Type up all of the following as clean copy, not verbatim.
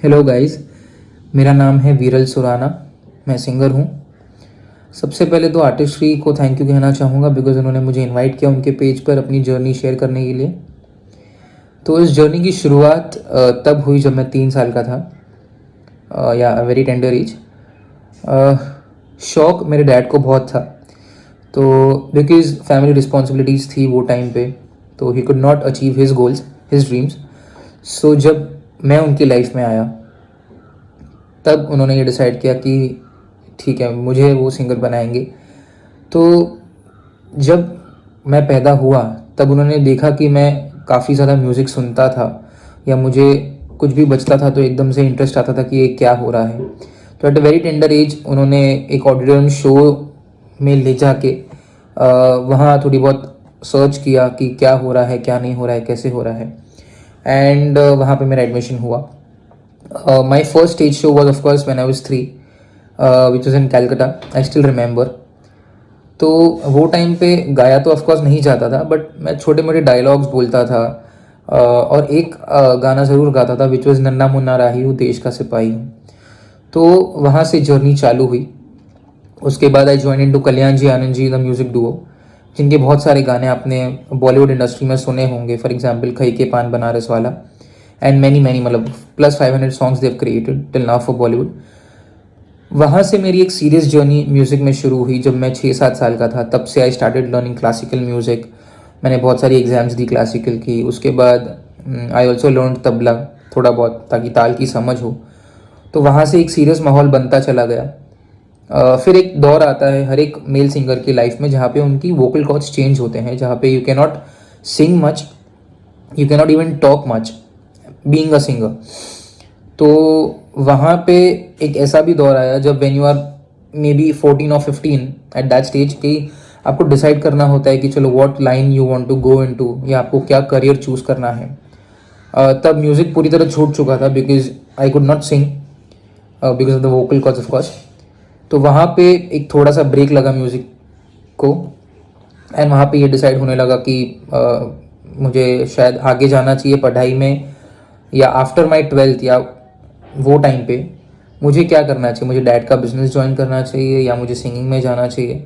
Hello guys, मेरा नाम है वीरल सुराना। मैं सिंगर हूँ। सबसे पहले तो आर्टिस्ट्री को थैंक यू कहना चाहूँगा बिकॉज़ उन्होंने मुझे इनवाइट किया उनके पेज पर अपनी जर्नी शेयर करने के लिए। तो इस जर्नी की शुरुआत तब हुई जब मैं 3 साल का था, या वेरी टेंडर एज। शौक मेरे डैड को बहुत था, तो बिकॉज़ फैमिली रिस्पॉन्सिबिलिटीज़ थी वो टाइम पे, तो he could not achieve his goals, his dreams. So जब मैं उनकी लाइफ में आया तब उन्होंने ये डिसाइड किया कि ठीक है, मुझे वो सिंगर बनाएंगे। तो जब मैं पैदा हुआ तब उन्होंने देखा कि मैं काफ़ी ज़्यादा म्यूज़िक सुनता था, या मुझे कुछ भी बजता था तो एकदम से इंटरेस्ट आता था कि ये क्या हो रहा है। तो at a very tender as उन्होंने एक ऑडिटोरियम शो में ले जाके वहाँ थोड़ी बहुत सर्च किया कि क्या हो रहा है, क्या नहीं हो रहा है, कैसे हो रहा है। एंड वहाँ पे मेरा एडमिशन हुआ। My first stage show was, of course, when I was 3, which was in Calcutta. I still remember. तो वो टाइम पे गाया तो ऑफ कोर्स नहीं जाता था, बट मैं छोटे मोटे डायलॉग्स बोलता था। और एक गाना ज़रूर गाता था विच वॉज नन्ना मुन्ना राही हूँ देश का सिपाही हूँ। तो वहाँ से जर्नी चालू हुई। उसके बाद I join into Kalyan ji Anand ji the music duo, जिनके बहुत सारे गाने आपने बॉलीवुड इंडस्ट्री में सुने होंगे। फॉर एग्जाम्पल खई के पान बनारस वाला, एंड मैनी मैनी, मतलब +500 songs Dev created till now for Bollywood. वहाँ से मेरी एक सीरियस जर्नी म्यूज़िक में शुरू हुई जब मैं 6-7 साल का था। तब से I started learning classical music. मैंने बहुत सारी एग्ज़ाम्स दी क्लासिकल की। उसके बाद आई ऑल्सो लर्न तबला थोड़ा बहुत, ताकि ताल की समझ हो। तो वहाँ से एक सीरियस माहौल बनता चला गया। फिर एक दौर आता है हर एक मेल सिंगर की लाइफ में जहाँ पे उनकी वोकल कॉर्ड्स चेंज होते हैं, जहाँ पे you can not sing much, you can not even talk much being a singer. तो वहाँ पे एक ऐसा भी दौर आया जब when you are maybe 14 और 15 एट दैट स्टेज कि आपको डिसाइड करना होता है कि चलो what line you want to go into, या आपको क्या करियर चूज़ करना है। तब म्यूज़िक पूरी तरह छूट चुका था because I could not Singh because of the vocal cause of course. तो वहाँ पे एक थोड़ा सा ब्रेक लगा म्यूज़िक को, एंड वहाँ पे ये डिसाइड होने लगा कि मुझे शायद आगे जाना चाहिए पढ़ाई में, या आफ्टर माई 12th, या वो टाइम पे मुझे क्या करना चाहिए। मुझे डैड का बिजनेस ज्वाइन करना चाहिए या मुझे सिंगिंग में जाना चाहिए।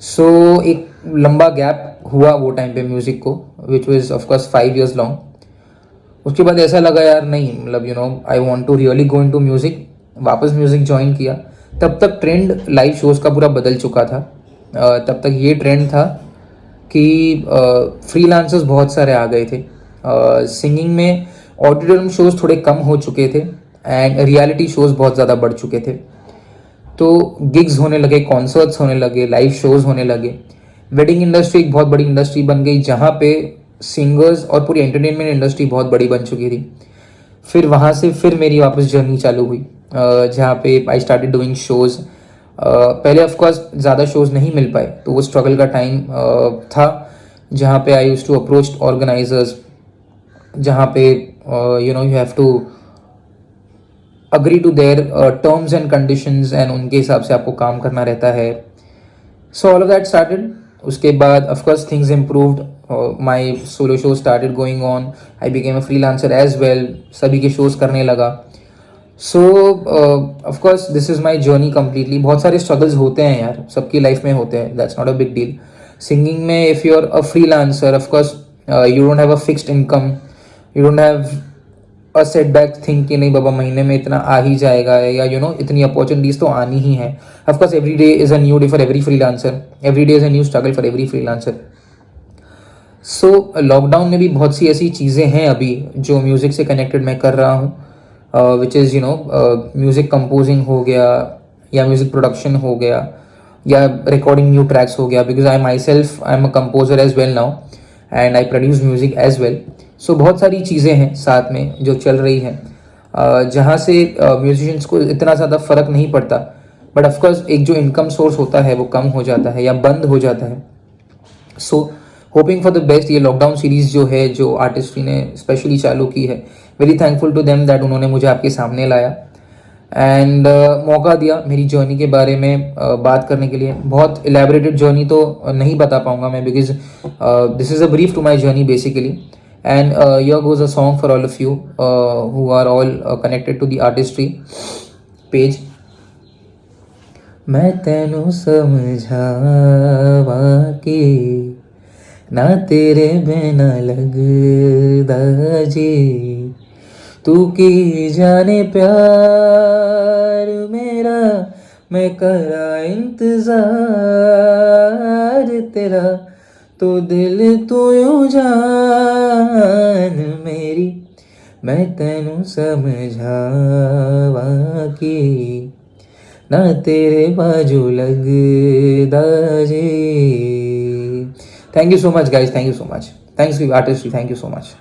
सो एक लंबा गैप हुआ वो टाइम पे म्यूज़िक को, विच वॉज ऑफकोर्स 5 years लॉन्ग। उसके बाद ऐसा लगा यार नहीं, मतलब I want to really go into music. वापस म्यूज़िक ज्वाइन किया। तब तक ट्रेंड लाइव शोज़ का पूरा बदल चुका था। तब तक ये ट्रेंड था कि फ्रीलांसर्स बहुत सारे आ गए थे। सिंगिंग में ऑडिटोरियम शोज़ थोड़े कम हो चुके थे, एंड रियलिटी शोज़ बहुत ज़्यादा बढ़ चुके थे। तो गिग्स होने लगे, कॉन्सर्ट्स होने लगे, लाइव शोज़ होने लगे। वेडिंग इंडस्ट्री एक बहुत बड़ी इंडस्ट्री बन गई जहाँ पे सिंगर्स और पूरी एंटरटेनमेंट इंडस्ट्री बहुत बड़ी बन चुकी थी। फिर वहाँ से फिर मेरी वापस जर्नी चालू हुई, जहाँ पे आई स्टार्टेड डूइंग शोज़। पहले ऑफ कोर्स ज़्यादा शोज़ नहीं मिल पाए, तो वो स्ट्रगल का टाइम था जहाँ पे I used to approach organisers, जहाँ पे you have to agree to their terms and conditions, and उनके हिसाब से आपको काम करना रहता है। So all of that started. उसके बाद of course things improved, my solo show started going on, I became a freelancer as well, सभी के शोज़ करने लगा। So of course this is my journey completely. बहुत सारे स्ट्रगल्स होते हैं यार, सबकी लाइफ में होते हैं, that's not a big deal. Singing में if you are a freelancer, of course you don't have a fixed income, you don't have a setback think कि नहीं बाबा महीने में इतना आ ही जाएगा, या इतनी अपॉर्चुनिटीज़ तो आनी ही है। Of course every day is a new day for every freelancer, every day is a new struggle for every freelancer. So lockdown में भी बहुत सी ऐसी चीज़ें हैं अभी जो म्यूज़िक से कनेक्टेड मैं कर रहा हूँ, विच इज़ म्यूज़िक कंपोजिंग हो गया, या म्यूज़िक प्रोडक्शन हो गया, या रिकॉर्डिंग न्यू ट्रैक्स हो गया, because I am a composer as well now, and I produce music as well. So बहुत सारी चीज़ें हैं साथ में जो चल रही हैं, जहाँ से म्यूजिशियंस को इतना ज़्यादा फ़र्क नहीं पड़ता, बट ऑफकोर्स एक जो इनकम सोर्स होता है वो कम हो जाता है या बंद हो जाता है। So hoping for the best. ये लॉकडाउन सीरीज़ जो है, जो आर्टिस्ट्री ने स्पेशली चालू की है, very thankful to them that उन्होंने मुझे आपके सामने लाया एंड मौका दिया मेरी जर्नी के बारे में बात करने के लिए। बहुत एलैबोरेटेड जर्नी तो नहीं बता पाऊंगा मैं, because this is a brief to my journey basically. And here goes a song for all of you who are all connected to the artistry page. मैं तेनू समझावा के ना तेरे बिना लगदा जी, तू की जाने प्यार मेरा, मैं करा इंतजार तेरा, तो दिल तू यूं जान मेरी, मैं तेनू समझावा की ना तेरे बाजू लगदा जी. Thank you so much, guys. Thank you so much. Thanks to the artistry. Thank you so much.